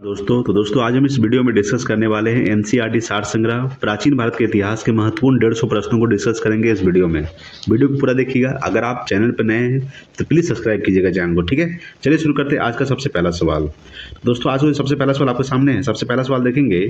दोस्तों आज हम इस वीडियो में डिस्कस करने वाले हैं एनसीईआरटी सार संग्रह प्राचीन भारत के इतिहास के महत्वपूर्ण 150 प्रश्नों को डिस्कस करेंगे इस वीडियो में। वीडियो को पूरा देखिएगा। अगर आप चैनल पर नए हैं तो प्लीज़ सब्सक्राइब कीजिएगा चैनल को, ठीक है। चलिए शुरू करते हैं आज का सबसे पहला सवाल। दोस्तों आज का सबसे पहला सवाल आपके सामने है। सबसे पहला सवाल देखेंगे,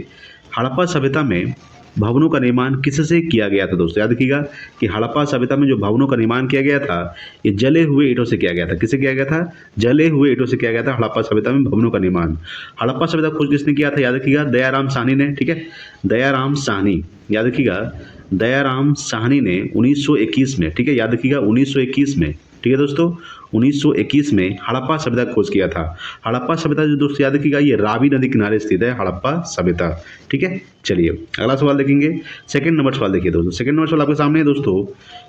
हड़प्पा सभ्यता में भवनों का निर्माण किससे किया गया था। दोस्तों याद रखिएगा कि हड़प्पा सभ्यता में जो भवनों का निर्माण किया गया था ये जले हुए ईंटों से किया गया था। किससे किया गया था? जले हुए ईंटों से किया गया था हड़प्पा सभ्यता में भवनों का निर्माण। हड़प्पा सभ्यता खोज किसने किया था? याद रखिएगा दयाराम साहनी ने, ठीक है। दयाराम साहनी, याद रखिएगा दयाराम साहनी ने 1921 में, ठीक है, याद रखिएगा 1921 में, ठीक है दोस्तों, 1921 में हड़प्पा सभ्यता का खोज किया था। हड़प्पा सभ्यता जो दोस्तों याद रखिएगा ये रावी नदी किनारे स्थित है हड़प्पा सभ्यता, ठीक है। चलिए अगला सवाल देखेंगे। सेकंड नंबर सवाल देखिए दोस्तों। सेकंड नंबर सवाल आपके सामने है दोस्तों।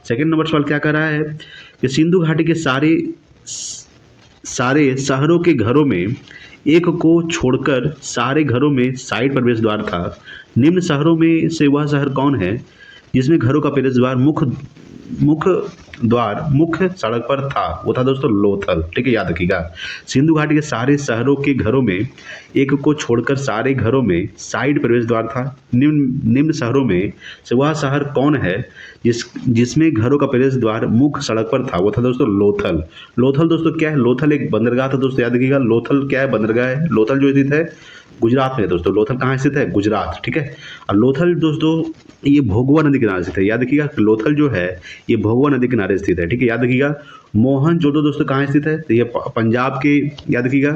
सेकंड नंबर सवाल क्या कर रहा है कि सिंधु घाटी के सारे शहरों के घरों में एक को छोड़कर सारे घरों में साइड प्रवेश द्वार था। निम्न शहरों में से वह शहर कौन है जिसमें घरों का प्रवेश द्वार मुख्य सड़क पर था? वो था दोस्तों लोथल, ठीक है, याद रखिएगा। सिंधु घाटी के सारे शहरों के घरों में एक को छोड़कर सारे घरों में साइड प्रवेश द्वार था। निम्न शहरों में से वह शहर कौन है जिसमें घरों का प्रवेश द्वार मुख्य सड़क पर था? वो था दोस्तों लोथल। लोथल दोस्तों क्या है? लोथल एक बंदरगाह था दोस्तों, याद रखिएगा। लोथल क्या है? बंदरगाह है। लोथल जो स्थित है गुजरात में दोस्तों। लोथल कहाँ स्थित है? गुजरात, ठीक है। और लोथल दोस्तों ये भोगवा नदी किनारे स्थित है। याद रखिएगा लोथल जो है ये भोगवा नदी किनारे स्थित है, ठीक है। याद रखिएगा मोहनजोदड़ो दोस्तों कहाँ स्थित है? तो ये पंजाब के, याद रखिएगा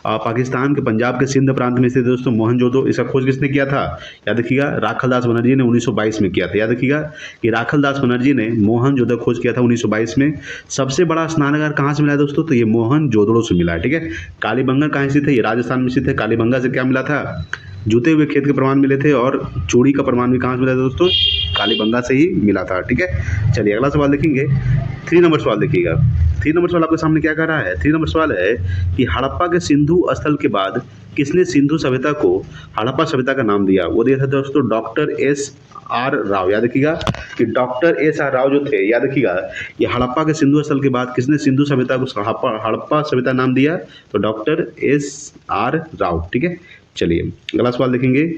पाकिस्तान के पंजाब के सिंध प्रांत में स्थित है दोस्तों मोहनजोदड़ो। इसका खोज किसने किया था? याद रखिएगा राखलदास बनर्जी ने 1922 में किया था। याद रखिएगा कि राखलदास बनर्जी ने मोहनजोदड़ो खोज किया था 1922 में। सबसे बड़ा स्नानागार कहाँ से मिला है दोस्तों? तो ये मोहनजोदड़ो से मिला है, ठीक है। कालीबंगा कहाँ स्थित है? ये राजस्थान में स्थित है। कालीबंगा से क्या मिला था? जूते हुए खेत के प्रमाण मिले थे और चूड़ी का प्रमाण भी कहाँ से मिला था दोस्तों? कालीबंगा से ही मिला था, ठीक है। चलिए अगला सवाल देखेंगे। 3 नंबर सवाल देखिएगा। 3 नंबर सवाल आपके सामने क्या कह रहा है? 3 नंबर सवाल है कि हड़प्पा के सिंधु स्थल के बाद किसने सिंधु सभ्यता को हड़प्पा सभ्यता का नाम दिया? वो दिया था दोस्तों डॉक्टर एस.आर. राव। याद रखिएगा कि डॉक्टर एस.आर. राव जो थे, याद रखिएगा ये हड़प्पा के सिंधु स्थल के बाद किसने सिंधु सभ्यता को हड़प्पा सभ्यता नाम दिया? तो डॉक्टर एस.आर. राव, ठीक है। चलिए अगला सवाल देखेंगे।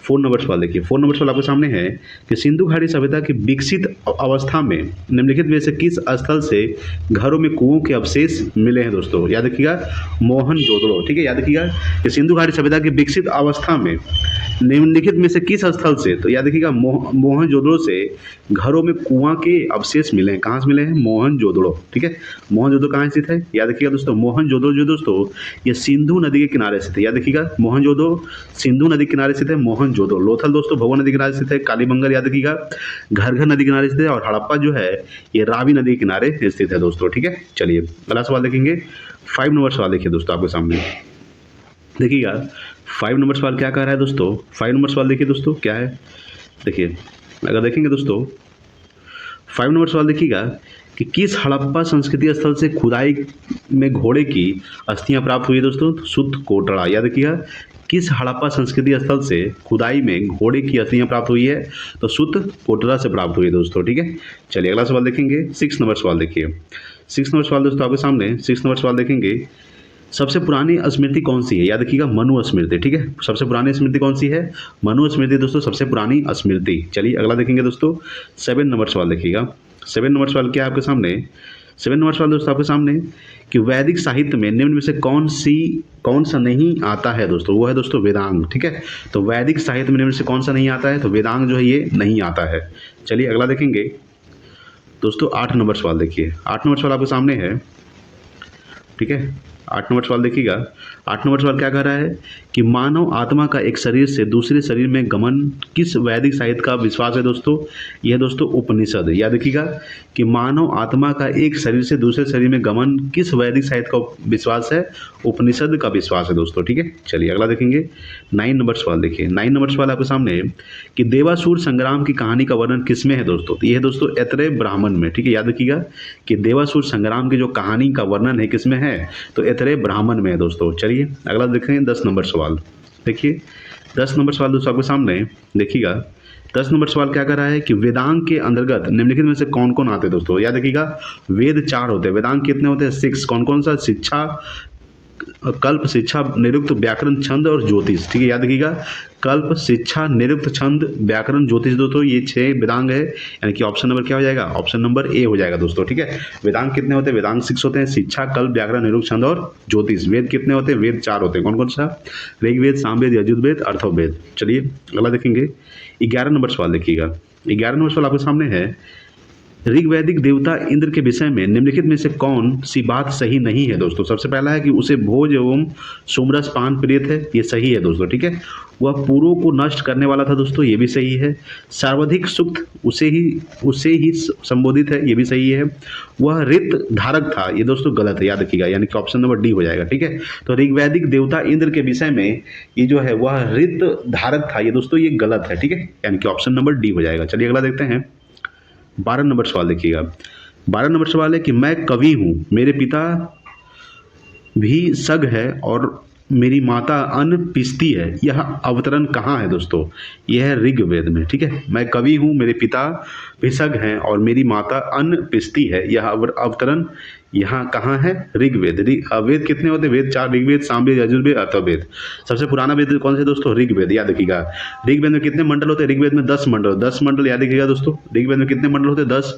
4 नंबर सवाल देखिए। 4 नंबर सवाल आपके सामने है कि सिंधु घाटी सभ्यता की विकसित अवस्था में निम्नलिखित में से किस स्थल से घरों में कुओं के अवशेष मिले हैं दोस्तों? याद रखिएगा मोहनजोदड़ो, ठीक है। याद रखिएगा कि सिंधु घाटी सभ्यता की विकसित अवस्था में निम्नलिखित में से किस स्थल से, तो याद रखिएगा मोहनजोदड़ो से घरों में कुआं के अवशेष मिले हैं। कहाँ से मिले हैं? मोहनजोदड़ो, ठीक है। मोहनजोदड़ो कहाँ स्थित है? याद रखिएगा दोस्तों मोहनजोदड़ो जो दोस्तों ये सिंधु नदी के किनारे स्थित है। याद रखिएगा मोहनजोदड़ो सिंधु नदी के किनारे स्थित है। मोहनजोदड़ो लोथल दोस्तों भगवा नदी के किनारे स्थित है। कालीबंगा याद रखिएगा घरघर नदी के किनारे स्थित है। और हड़प्पा जो है ये रावी नदी के किनारे स्थित है दोस्तों, ठीक है। चलिए अगला सवाल देखेंगे। 5 नंबर सवाल देखिए दोस्तों आपके सामने देखिएगा। 5 नंबर सवाल क्या कह रहा है दोस्तों? 5 नंबर सवाल देखिए दोस्तों क्या है, देखिए अगर देखेंगे दोस्तों 5 नंबर सवाल देखिएगा कि किस हड़प्पा संस्कृति स्थल से खुदाई में घोड़े की अस्थियां प्राप्त हुई दोस्तों? शुद्ध कोटड़ा। याद रखिएगा किस हड़प्पा संस्कृति स्थल से खुदाई में घोड़े की अस्थियां प्राप्त हुई है? तो शुद्ध कोटड़ा से प्राप्त हुई है दोस्तों, ठीक है। चलिए अगला सवाल देखेंगे। 6 नंबर सवाल देखिए। 6 नंबर सवाल दोस्तों आपके सामने 6 नंबर सवाल देखेंगे। सबसे पुरानी स्मृति कौन सी है? याद रखिएगा मनु स्मृति, ठीक है। सबसे पुरानी स्मृति कौन सी है? मनु स्मृति दोस्तों सबसे पुरानी स्मृति। चलिए अगला देखेंगे दोस्तों। 7 नंबर सवाल देखिएगा। 7 नंबर सवाल क्या है आपके सामने? 7 नंबर सवाल दोस्तों आपके सामने कि वैदिक साहित्य में निम्न में से कौन सा नहीं आता है दोस्तों? वो है दोस्तों वेदांग, ठीक है। तो वैदिक साहित्य में निम्न में से कौन सा नहीं आता है? तो वेदांग जो है ये नहीं आता है। चलिए अगला देखेंगे दोस्तों। 8 नंबर सवाल देखिए। 8 नंबर सवाल आपके सामने है, ठीक है। 8 नंबर सवाल देखिएगा। 8 नंबर सवाल क्या कह रहा है कि मानव आत्मा का एक शरीर से दूसरे शरीर में गमन किस वैदिक साहित्य का विश्वास है दोस्तों? यह दोस्तों उपनिषद। याद रखिएगा कि मानव आत्मा का एक शरीर से दूसरे शरीर में गमन किस वैदिक साहित्य का विश्वास है? उपनिषद का विश्वास है दोस्तों, ठीक है। चलिए अगला देखेंगे। 9 नंबर सवाल देखिए। 9 नंबर सवाल आपके सामने है कि देवासुर संग्राम की कहानी का वर्णन किसमें है दोस्तों? तो यह है दोस्तों ऐतरेय ब्राह्मण में, ठीक है। याद रखिएगा कि देवासुर संग्राम की जो कहानी का वर्णन है किसमें है? तो ऐतरेय ब्राह्मण में है दोस्तों। चलिए अगला देखेंगे 10 नंबर सवाल देखिए। 10 नंबर सवाल दोस्तों आपके सामने देखिएगा। 10 नंबर सवाल क्या कर रहा है कि वेदांग के अंतर्गत निम्नलिखित में से कौन कौन आते हैं दोस्तों? याद रखिएगा वेद 4 होते हैं, वेदांग कितने होते हैं? 6। कौन कौन सा? शिक्षा, कल्प, शिक्षा, निरुक्त, व्याकरण, छंद और ज्योतिष। ठीक है, याद रखिएगा, कल्प, शिक्षा, निरुक्त, छंद, व्याकरण, ज्योतिष दोस्तों ये 6 वेदांग है, यानी कि ऑप्शन नंबर क्या हो जाएगा, ऑप्शन नंबर ए हो जाएगा दोस्तों। ठीक है, वेदांग कितने होते हैं, वेदांग 6 होते हैं, शिक्षा, कल्प, व्याकरण, निरुक्त, छंद और ज्योतिष। वेद कितने होते हैं, वेद 4 होते हैं, कौन कौन सा, ऋग्वेद, सामवेद, यजुर्वेद, अथर्ववेद। चलिए अगला देखेंगे, 11 नंबर सवाल देखिएगा। 11 नंबर सवाल आपके सामने है, ऋग्वैदिक देवता इंद्र के विषय में निम्नलिखित में से कौन सी बात सही नहीं है दोस्तों। सबसे पहला है कि उसे भोज एवं सोमरस पान प्रिय थे, ये सही है दोस्तों। ठीक है, वह पूर्वों को नष्ट करने वाला था दोस्तों, ये भी सही है। सर्वाधिक सुक्त उसे ही संबोधित है, ये भी सही है। वह ऋत धारक था, ये दोस्तों गलत है, याद रखिएगा, यानी कि ऑप्शन नंबर डी हो जाएगा। ठीक है, तो ऋग्वैदिक देवता इंद्र के विषय में ये जो है वह ऋत धारक था, ये दोस्तों ये गलत है। ठीक है, यानी कि ऑप्शन नंबर डी हो जाएगा। चलिए अगला देखते हैं, 12 नंबर सवाल देखिएगा। 12 नंबर सवाल है कि मैं कवि हूँ, मेरे पिता भी सग है और मेरी माता अन्न पीसती है, यह अवतरण कहाँ है दोस्तों, यह है ऋग्वेद में। ठीक है, मैं कवि हूँ, मेरे पिता भी सग हैं और मेरी माता अन्न पीसती है, यह अवतरण यहाँ कहाँ है, ऋग्वेद। वेद कितने होते हैं, वेद 4, ऋग्वेद, सामवेद, यजुर्वेद, अथर्ववेद। सबसे पुराना वेद कौन से दोस्तों, ऋग्वेद, याद रखिएगा। ऋग्वेद में कितने मंडल होते हैं, ऋग्वेद में 10 मंडल, 10 मंडल याद रखिएगा दोस्तों। ऋग्वेद में कितने मंडल होते हैं, 10।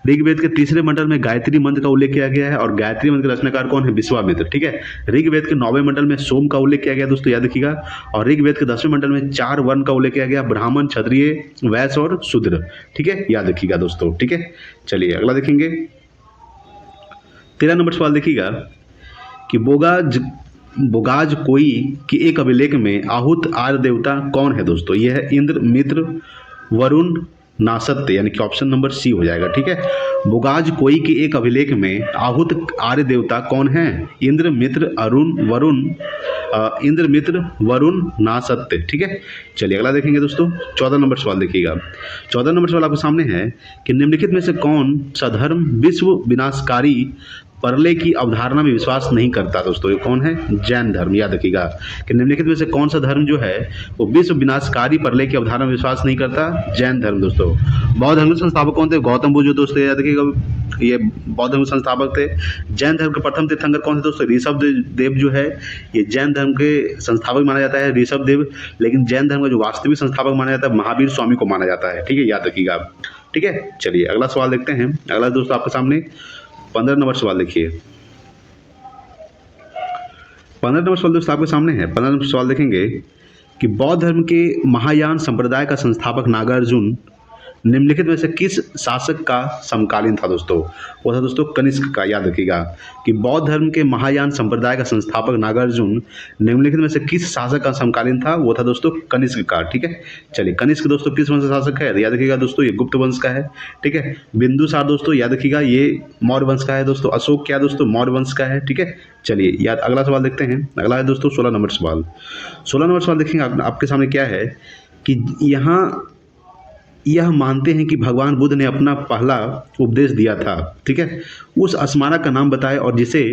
ऋग्वेद के तीसरे मंडल में गायत्री मंत्र का उल्लेख किया गया है और गायत्री मंत्र के रचनाकार कौन है, विश्वामित्र। ठीक है, ऋग्वेद के 9वें मंडल में सोम का उल्लेख किया गया दोस्तों, याद रखिएगा। और ऋग्वेद के 10वें मंडल में 4 वर्ण का उल्लेख किया गया, ब्राह्मण, क्षत्रिय, वैश्य और शूद्र। ठीक है, याद रखिएगा दोस्तों। ठीक है, चलिए अगला देखेंगे, 13 नंबर सवाल देखिएगा कि बोगाज कोई के एक अभिलेख में आहूत आर्य देवता कौन है दोस्तों, यह है इंद्र, मित्र, वरुण, नासत्य, यानी कि ऑप्शन नंबर सी हो जाएगा। ठीक है, बोगाज कोई के एक अभिलेख में आहूत आर्य देवता कौन है, इंद्र, मित्र, इंद्र, मित्र, वरुण, नासत्य। ठीक है, चलिए अगला देखेंगे दोस्तों, 14 नंबर सवाल देखिएगा। 14 नंबर सवाल आपके सामने है कि निम्नलिखित में से कौन सा धर्म विश्व विनाशकारी परले की अवधारणा में विश्वास नहीं करता दोस्तों, ये कौन है, जैन धर्म। याद रखिएगा कि निम्नलिखित में से कौन सा धर्म जो है वो विश्व विनाशकारी परले की अवधारणा में विश्वास नहीं करता, जैन धर्म दोस्तों। बौद्ध धर्म के संस्थापक कौन थे, गौतम बुद्ध दोस्तों, याद रखिएगा, ये बौद्ध धर्म के संस्थापक थे। जैन धर्म के प्रथम तीर्थंकर कौन थे दोस्तों, ऋषभ देव जो है ये जैन धर्म के संस्थापक माना जाता है, ऋषभ देव। लेकिन जैन धर्म का जो वास्तविक संस्थापक माना जाता है महावीर स्वामी को माना जाता है। ठीक है, याद रखिएगा। ठीक है, चलिए अगला सवाल देखते हैं। अगला दोस्तों आपके सामने 15 नंबर सवाल देखिए। 15 नंबर सवाल दोस्तों आपके सामने है। 15 नंबर सवाल देखेंगे कि बौद्ध धर्म के महायान संप्रदाय का संस्थापक नागार्जुन निम्नलिखित में से किस शासक का समकालीन था दोस्तों, वो था दोस्तों कनिष्क का। याद रखिएगा कि बौद्ध धर्म के महायान संप्रदाय का संस्थापक नागार्जुन निम्नलिखित में से किस शासक का समकालीन था, वो था दोस्तों कनिष्क का। ठीक है, चलिए कनिष्क दोस्तों किस वंश का शासक है, याद रखिएगा दोस्तों ये गुप्त वंश का है। ठीक है, बिंदुसार दोस्तों याद रखिएगा ये मौर्य वंश का है दोस्तों। अशोक क्या दोस्तों, मौर्य वंश का है। ठीक है, चलिए याद अगला सवाल देखते हैं। अगला है दोस्तों 16 नंबर सवाल। 16 नंबर सवाल देखेंगे आपके सामने क्या है कि यहाँ यह मानते हैं कि भगवान बुद्ध ने अपना पहला उपदेश दिया था। ठीक है, उस स्मारक का नाम बताएं और जिसे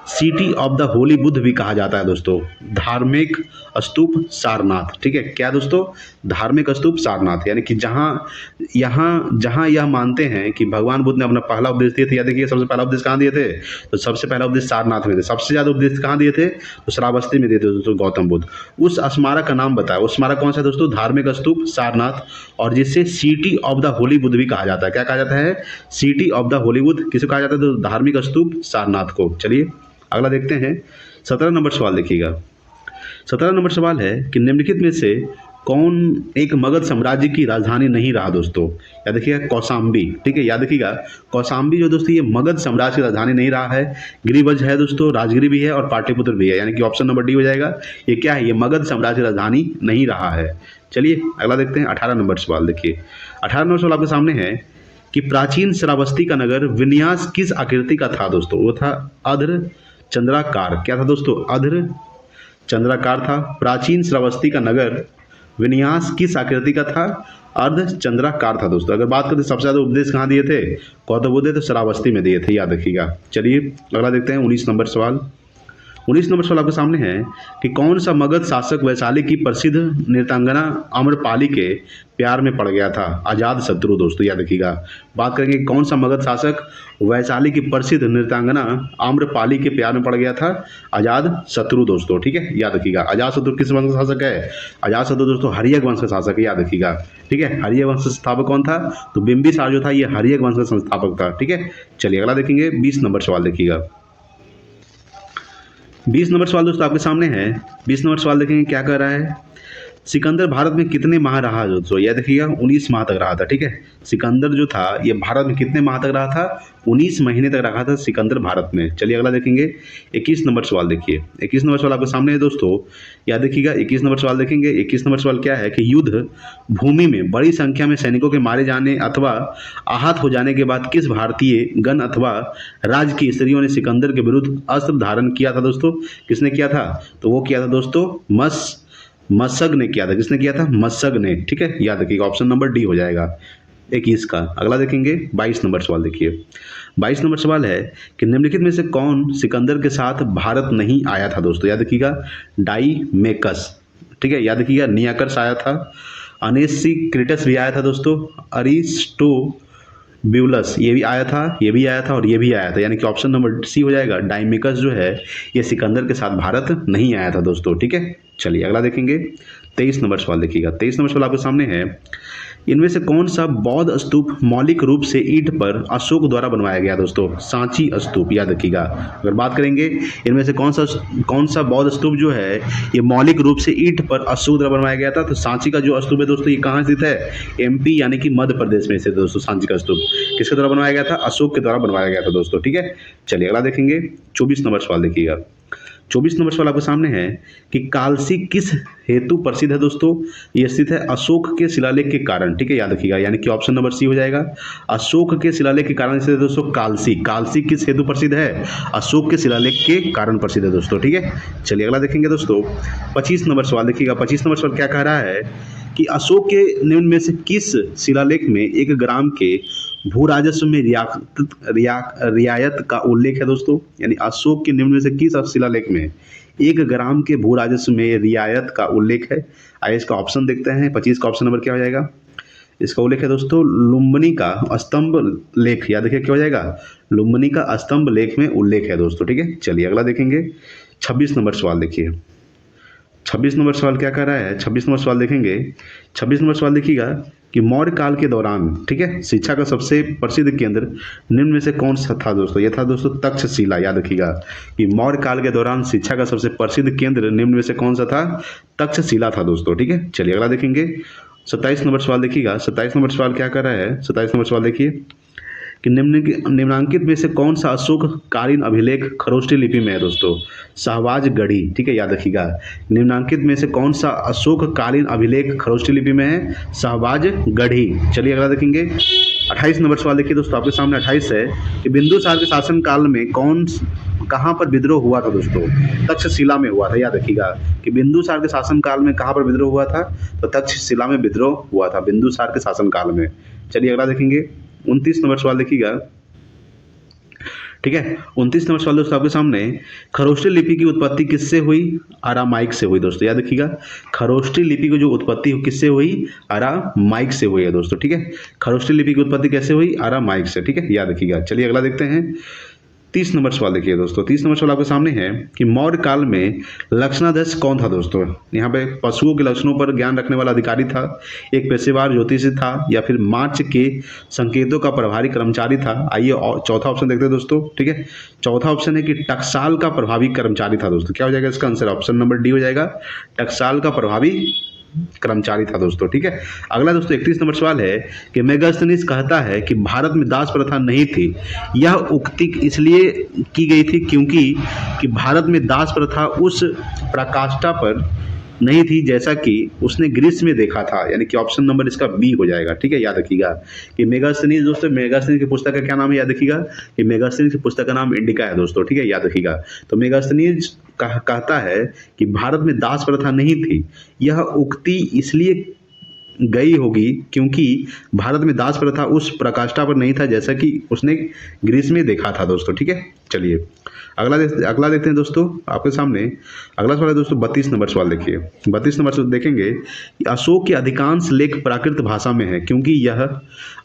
city of the Holi Buddha भी कहा जाता है दोस्तों, धार्मिक स्तूप सारनाथ। ठीक है, क्या दोस्तों, धार्मिक स्तूप सारनाथ, यानी कि जहाँ यह मानते हैं कि भगवान बुद्ध ने अपना पहला उपदेश दिए थे। याद देखिए सबसे पहला उपदेश कहाँ दिए थे, तो सबसे पहला उपदेश सारनाथ में थे। सबसे ज़्यादा उपदेश कहाँ दिए थे, तो श्रावस्ती में दिए थे दोस्तों गौतम बुद्ध। उस स्मारक का नाम बताया, उस स्मारक कौन सा दोस्तों, धार्मिक स्तूप सारनाथ, और जिसे city of the Holi Buddha भी कहा जाता है। क्या कहा जाता है, city of the Holi Buddha, किसे कहा जाता है तो धार्मिक स्तूप सारनाथ को। चलिए अगला देखते हैं 17 नंबर सवाल देखिएगा। 17 नंबर सवाल है कि निम्नलिखित में से कौन एक मगध साम्राज्य की राजधानी नहीं रहा दोस्तों, याद रखिएगा कौशाम्बी। ठीक है, याद रखिएगा कौशाम्बी जो दोस्तों ये मगध साम्राज्य की राजधानी नहीं रहा है। गिरिवज है दोस्तों, राजगिरी भी है और पाटलिपुत्र भी है, यानी कि ऑप्शन नंबर डी हो जाएगा। ये क्या है, ये मगध साम्राज्य की राजधानी नहीं रहा है। चलिए अगला देखते हैं 18 नंबर सवाल देखिए। 18 नंबर सवाल आपके सामने है कि प्राचीन श्रावस्ती का नगर विन्यास किस आकृति का था दोस्तों, वो था अर्ध चंद्राकार। क्या था दोस्तों, अर्ध चंद्राकार था। प्राचीन श्रावस्ती का नगर विन्यास किस आकृति का था, अर्ध चंद्राकार था दोस्तों। अगर बात करें सबसे ज्यादा उपदेश कहाँ दिए थे, गौतम बुद्ध तो श्रावस्ती में दिए थे, याद रखिएगा। चलिए अगला देखते हैं 19 नंबर सवाल। 19 नंबर सवाल आपके सामने है कि कौन सा मगध शासक वैशाली की प्रसिद्ध नृत्यांगना आम्रपाली के प्यार में पड़ गया था? आजाद शत्रु दोस्तों, याद रखिएगा। बात करेंगे कौन सा मगध शासक वैशाली की प्रसिद्ध नृत्यांगना आम्रपाली के प्यार में पड़ गया था? आजाद शत्रु दोस्तों, ठीक है, याद रखिएगा। अजात शत्रु किस वंश का शासक है? अजात शत्रु दोस्तों हर्यक वंश का शासक है, याद रखिएगा, ठीक है। हर्यक वंश का संस्थापक कौन था? तो बिंबिसार जो था ये हर्यक वंश का संस्थापक था, ठीक है। चलिए अगला देखेंगे, 20 नंबर सवाल देखिएगा। 20 नंबर सवाल दोस्तों आपके सामने है। 20 नंबर सवाल देखेंगे क्या कह रहा है। सिकंदर भारत में कितने माह रहा दोस्तों? यह देखिएगा 19 माह तक रहा था, ठीक है। सिकंदर जो था ये भारत में कितने माह तक रहा था? 19 महीने तक रहा था सिकंदर भारत में। चलिए अगला देखेंगे, 21 नंबर सवाल देखिए। 21 नंबर सवाल आपके सामने है दोस्तों, याद देखिएगा। 21 नंबर सवाल देखेंगे। 21 नंबर सवाल क्या है कि युद्ध भूमि में बड़ी संख्या में सैनिकों के मारे जाने अथवा आहत हो जाने के बाद किस भारतीय गण अथवा राज्य की स्त्रियों ने सिकंदर के विरुद्ध अस्त्र धारण किया था दोस्तों? किसने किया था? तो वो किया था दोस्तों मशक ने किया था। किसने किया था? मशक ने, ठीक है, याद रखिएगा। ऑप्शन नंबर डी हो जाएगा 21 का। अगला देखेंगे 22 नंबर सवाल देखिए। 22 नंबर सवाल है कि निम्नलिखित में से कौन सिकंदर के साथ भारत नहीं आया था दोस्तों? याद रखिएगा, डाईमेकस, ठीक है, याद रखिएगा। नियाकर्स आया था, अनेसिक्रिटस भी आया था दोस्तों, अरिस्टोब्यूलस ये भी आया था, ये भी आया था और ये भी आया था, यानी कि ऑप्शन नंबर सी हो जाएगा। डाईमेकस जो है ये सिकंदर के साथ भारत नहीं आया था दोस्तों, ठीक है। चलिए अगला देखेंगे, 23 नंबर सवाल देखिएगा। 23 नंबर सवाल आपके सामने है, इनमें से कौन सा बौद्ध स्तूप मौलिक रूप से ईंट पर अशोक द्वारा बनवाया गया दोस्तों? सांची स्तूप, याद रखिएगा। अगर बात करेंगे इनमें से कौन सा बौद्ध स्तूप जो है ये मौलिक रूप से ईंट पर अशोक द्वारा बनवाया गया था? तो सांची का जो स्तूप है दोस्तों ये कहाँ स्थित है? एमपी यानी कि मध्य प्रदेश में स्थित है दोस्तों। सांची का स्तूप किसके द्वारा बनवाया गया था? अशोक के द्वारा बनवाया गया था दोस्तों, ठीक है। चलिए अगला देखेंगे, 24 नंबर सवाल देखिएगा। 24 नंबर सवाल आपके सामने है कि कालसी किस हेतु प्रसिद्ध है दोस्तों? ये स्थित है अशोक के शिलालेख के कारण, ठीक है, याद रखिएगा, यानी कि ऑप्शन नंबर सी हो जाएगा। अशोक के शिलालेख के कारण स्थित है दोस्तों कालसी। कालसी किस हेतु प्रसिद्ध है? अशोक के शिलालेख के कारण प्रसिद्ध है दोस्तों, ठीक है। चलिए अगला देखेंगे दोस्तों, 25 नंबर सवाल देखिएगा। 25 नंबर सवाल क्या कह रहा है कि अशोक के निम्न में से किस शिलालेख में 1 ग्राम के भू राजस्व में रियायत का उल्लेख है दोस्तों? यानी अशोक के निम्न में से किस शिलालेख में 1 ग्राम के भू राजस्व में रियायत का उल्लेख है? आइए इसका ऑप्शन देखते हैं। 25 का ऑप्शन नंबर क्या हो जाएगा? इसका उल्लेख है दोस्तों लुम्बिनी का स्तंभ लेख, याद रखिए क्या हो जाएगा? लुम्बिनी का स्तंभ लेख में उल्लेख है दोस्तों, ठीक है। चलिए अगला देखेंगे, 26 नंबर सवाल देखिए। 26 नंबर सवाल क्या कह रहा है? 26 नंबर सवाल देखेंगे। 26 नंबर सवाल देखिएगा कि मौर्य काल के दौरान, ठीक है, शिक्षा का सबसे प्रसिद्ध केंद्र निम्न में से कौन सा था दोस्तों? यह था दोस्तों तक्षशिला, याद रखिएगा कि मौर्य काल के दौरान शिक्षा का सबसे प्रसिद्ध केंद्र निम्न में से कौन सा था? तक्षशिला था दोस्तों, ठीक है। चलिए अगला देखेंगे, 27 नंबर सवाल देखिएगा। 27 नंबर सवाल क्या कर रहा है? 27 नंबर सवाल देखिए कि निम्नांकित में से कौन सा अशोक कालीन अभिलेख खरोष्टी लिपि में है दोस्तों? शाहबाज गढ़ी, ठीक है, याद रखिएगा। निम्नांकित में से कौन सा अशोक कालीन अभिलेख खरोष्टी लिपि में है? शाहबाज गढ़ी। चलिए अगला देखेंगे, 28 नंबर सवाल देखिए दोस्तों आपके सामने 28 है कि बिंदुसार के शासन काल में कहाँ पर विद्रोह हुआ था दोस्तों? तक्षशिला में हुआ था, याद रखिएगा कि बिंदुसार के शासन काल में कहाँ पर विद्रोह हुआ था? तो तक्षशिला में विद्रोह हुआ था बिंदुसार के शासन काल में। चलिए अगला देखेंगे, 29 नंबर सवाल देखिएगा, ठीक है। 29 नंबर सवाल दोस्तों आपके सामने, खरोष्टी लिपि की उत्पत्ति किससे हुई? अरामाइक से हुई दोस्तों, याद रखिएगा। खरोष्टी लिपि की जो उत्पत्ति किससे हुई? अरामाइक से हुई है दोस्तों, ठीक है। खरोष्टी लिपि की उत्पत्ति कैसे हुई? अरामाइक से, ठीक है, याद रखिएगा। चलिए अगला देखते हैं, 30 नंबर सवाल देखिए दोस्तों। 30 नंबर सवाल आपके सामने है कि मौर्य काल में लक्षणाध्यक्ष कौन था दोस्तों? यहाँ पे पशुओं के लक्षणों पर ज्ञान रखने वाला अधिकारी था, एक पेशेवर ज्योतिषी था, या फिर मार्च के संकेतों का प्रभारी कर्मचारी था? आइए चौथा ऑप्शन देखते हैं दोस्तों, ठीक है। चौथा ऑप्शन है कि टकसाल का प्रभावी कर्मचारी था दोस्तों। क्या हो जाएगा इसका आंसर? ऑप्शन नंबर डी हो जाएगा, टकसाल का प्रभावी कर्मचारी था दोस्तों, ठीक है। अगला दोस्तों 31 नंबर सवाल है कि मेगास्थनीज कहता है कि भारत में दास प्रथा नहीं थी। यह उक्ति इसलिए की गई थी क्योंकि कि भारत में दास प्रथा उस पराकाष्ठा पर नहीं थी जैसा कि उसने ग्रीस में देखा था, यानी कि ऑप्शन नंबर इसका बी हो जाएगा, ठीक है, याद रखिएगा कि मेगास्थनीज दोस्तों, मेगास्थनीज की पुस्तक का क्या नाम है? याद रखिएगा कि मेगास्थनीज की पुस्तक का नाम इंडिका है दोस्तों, ठीक है, याद रखिएगा। तो मेगास्थनीज कहता है कि भारत में दास प्रथा नहीं थी। यह उक्ति इसलिए गई होगी क्योंकि भारत में दास प्रथा उस प्रकाष्ठा पर नहीं था जैसा कि उसने ग्रीस में देखा था दोस्तों, ठीक है। चलिए अगला देखते हैं दोस्तों आपके सामने। अगला सवाल है दोस्तों 32 नंबर सवाल देखिए। 32 नंबर सवाल देखेंगे कि अशोक के अधिकांश लेख प्राकृत भाषा में है क्योंकि यह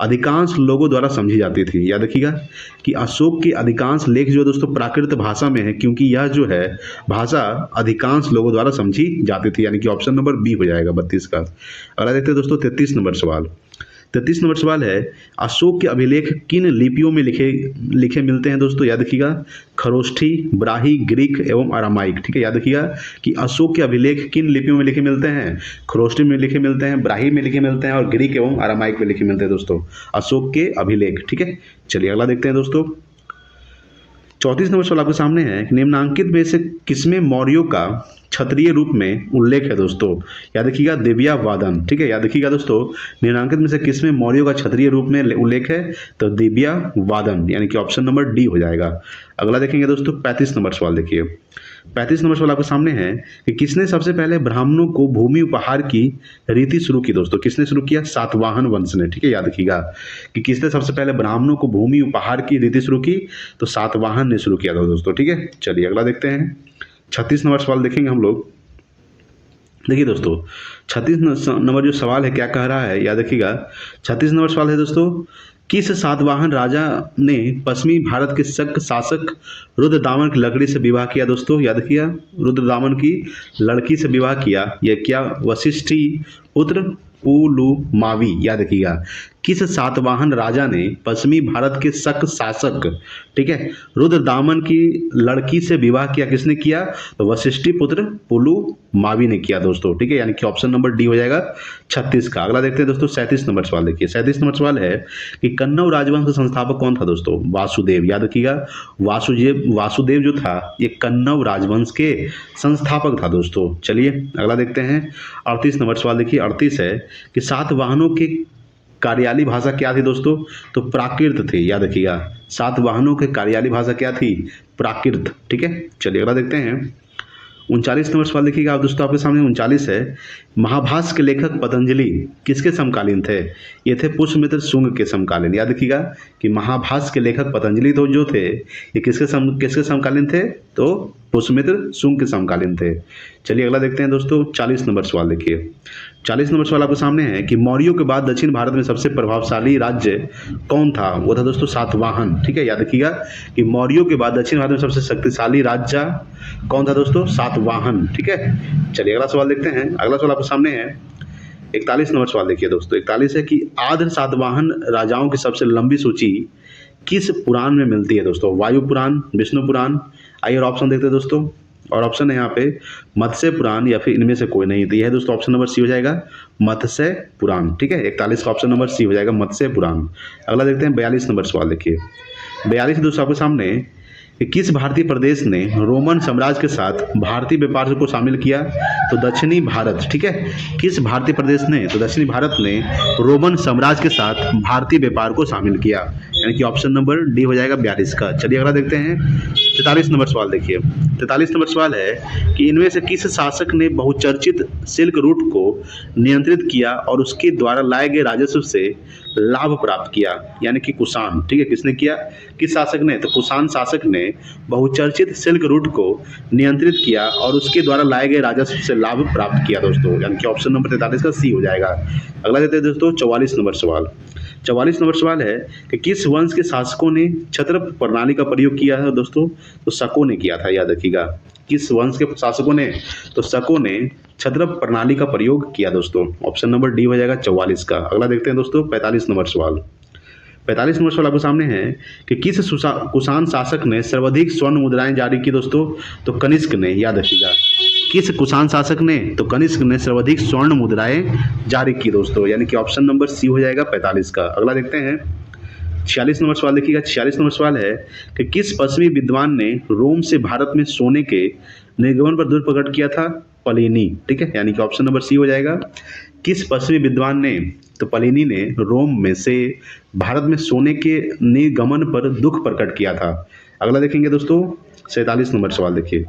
अधिकांश लोगों द्वारा समझी जाती थी। याद रखिएगा कि अशोक के अधिकांश लेख जो दोस्तों प्राकृत भाषा में है क्योंकि यह जो है भाषा अधिकांश लोगों द्वारा समझी जाती थी, यानी कि ऑप्शन नंबर बी हो जाएगा 32 का। अगला देखते हैं दोस्तों 33 नंबर सवाल। 33 नंबर सवाल है अशोक के अभिलेख किन लिपियों में लिखे मिलते हैं दोस्तों। याद रखिएगा खरोष्ठी, ब्राही, ग्रीक एवं अरामाइक। ठीक है, याद रखिएगा कि अशोक के अभिलेख किन लिपियों में लिखे मिलते हैं। खरोष्ठी में लिखे मिलते हैं, ब्राही में लिखे मिलते हैं और ग्रीक एवं अरामाइक में लिखे मिलते हैं दोस्तों अशोक के अभिलेख। ठीक है, चलिए अगला देखते हैं दोस्तों। 34 नंबर सवाल आपके सामने है कि निम्नांकित में से किसमें मौर्यों का क्षत्रिय रूप में उल्लेख है दोस्तों। याद रखिएगा दिव्या वादन। ठीक है, याद रखिएगा दोस्तों निम्नांकित में से किसमें मौर्यों का क्षत्रिय रूप में उल्लेख है, तो दिव्या वादन, यानी कि ऑप्शन नंबर डी हो जाएगा। अगला देखेंगे दोस्तों 35 नंबर सवाल देखिए। 35 नंबर सवाल आपके सामने है कि किसने सबसे पहले ब्राह्मणों को भूमि उपहार की रीति शुरू की दोस्तों। किसने शुरू किया, सातवाहन वंश ने। ठीक है, याद रखिएगा कि किसने सबसे पहले ब्राह्मणों को भूमि उपहार की रीति शुरू की, तो सातवाहन ने शुरू किया था दोस्तों। ठीक है, चलिए अगला देखते हैं 36 नंबर सवाल देखेंगे हम लोग। देखिए दोस्तों 36 नंबर जो सवाल है क्या कह रहा है, याद रखिएगा 36 नंबर सवाल है दोस्तों किस सातवाहन राजा ने पश्चिमी भारत के शक शासक रुद्रदामन की लकड़ी से विवाह किया दोस्तों। याद रखिएगा रुद्रदामन की लड़की से विवाह किया, यह क्या, वशिष्ठी पुत्र पुलुमावी। याद रखिएगा किस सातवाहन राजा ने पश्चिमी भारत के शक शासक, ठीक है, रुद्रदामन की लड़की से विवाह किया, किसने किया, तो वशिष्ठी पुत्र पुलुमावी ने किया दोस्तों। ठीक है, यानी कि ऑप्शन नंबर डी हो जाएगा 36 का। अगला देखते हैं दोस्तों 37 नंबर सवाल देखिए। 37 नंबर सवाल है कि कन्नौज राजवंश का संस्थापक कौन था दोस्तों। वासुदेव। याद रखिएगा वासुदेव जो था ये कन्नौज राजवंश के संस्थापक था दोस्तों। चलिए अगला देखते हैं 38 नंबर सवाल देखिए। 38 है कि सातवाहनों के कार्यालय भाषा क्या थी दोस्तों, तो प्राकृत थी। याद रखिएगा सातवाहनों के कार्यालय भाषा क्या थी, प्राकृत। ठीक है, चलिए अगला देखते हैं 39 नंबर सवाल देखिएगा आप दोस्तों आपके सामने। 39 है महाभाष्य के लेखक पतंजलि किसके समकालीन थे। ये थे पुष्यमित्र शुंग के समकालीन। याद रखिएगा कि महाभाष्य के लेखक पतंजलि तो जो थे ये किसके समकालीन थे, तो पुष्यमित्र शुंग के समकालीन थे। चलिए अगला देखते हैं दोस्तों 40 नंबर सवाल देखिए। 40 नंबर सवाल आपके सामने है कि मौर्यों के बाद दक्षिण भारत में सबसे प्रभावशाली राज्य कौन था। वो था दोस्तों सातवाहन। ठीक है, याद रखिएगा कि मौर्यों के बाद दक्षिण भारत में सबसे शक्तिशाली राज्य कौन था दोस्तों, सातवाहन। ठीक है, चलिए अगला सवाल देखते हैं। अगला सवाल आपके सामने है 41 नंबर सवाल देखिए दोस्तों। 41 है कि आद्र सातवाहन राजाओं की सबसे लंबी सूची किस पुराण में मिलती है दोस्तों। वायु पुराण, विष्णु पुराण। आइए और ऑप्शन देखते हैं दोस्तों, और ऑप्शन है यहाँ पे मत्स्य पुराण या फिर इनमें से कोई नहीं। तो यह है दोस्तों ऑप्शन नंबर सी हो जाएगा मत्स्य पुराण। ठीक है, 41 का ऑप्शन नंबर सी हो जाएगा मत्स्य पुराण। अगला देखते हैं 42 नंबर सवाल देखिए। 42 दोस्तों आपके सामने कि किस भारतीय प्रदेश ने रोमन साम्राज्य के साथ भारतीय व्यापार को शामिल किया, तो दक्षिणी भारत। ठीक है, किस भारतीय प्रदेश ने, तो दक्षिणी भारत ने रोमन साम्राज्य के साथ भारतीय व्यापार को शामिल किया, यानी कि ऑप्शन नंबर डी हो जाएगा 42 का। चलिए अगला देखते हैं 43 नंबर सवाल देखिए। 43 नंबर सवाल है कि इनमें से किस शासक ने बहुचर्चित सिल्क रूट को नियंत्रित किया और उसके द्वारा लाए गए राजस्व से लाभ प्राप्त किया, यानी कि कुषाण। ठीक है, किसने किया, किस शासक ने, तो कुषाण शासक ने बहुचर्चित सिल्क रूट को नियंत्रित किया और उसके द्वारा लाए गए राजस्व से लाभ प्राप्त किया दोस्तों, यानी कि ऑप्शन नंबर 43 का सी हो जाएगा। अगला देते हैं दोस्तों 44 नंबर सवाल। 44 नंबर सवाल है कि किस वंश के शासकों ने छत्र प्रणाली का प्रयोग किया है दोस्तों, तो शकों ने किया था। याद रखिएगा किस वंश के शासकों ने, तो शकों ने छत्र प्रणाली का प्रयोग किया दोस्तों। ऑप्शन नंबर डी हो जाएगा 44 का। अगला देखते हैं दोस्तों 45 नंबर सवाल। 45 नंबर सवाल आपके सामने है कि किस कुषाण शासक ने सर्वाधिक स्वर्ण मुद्राएं जारी की दोस्तों, तो कनिष्क ने। याद रखिएगा किस कुषाण शासक ने, तो कनिष्क ने सर्वाधिक स्वर्ण मुद्राएं जारी की दोस्तों, यानी कि ऑप्शन नंबर सी हो जाएगा 45 का। अगला देखते हैं 46 नंबर सवाल देखिएगा। 46 नंबर सवाल है कि किस पश्चिमी विद्वान ने रोम से भारत में सोने के निर्गमन पर दूर प्रकट किया था, प्लिनी। ठीक है, यानी कि ऑप्शन नंबर सी हो जाएगा। किस पश्चिमी विद्वान ने, तो प्लिनी ने रोम में से भारत में सोने के निर्गमन पर दुख प्रकट किया था। अगला देखेंगे दोस्तों 47 नंबर सवाल देखिए।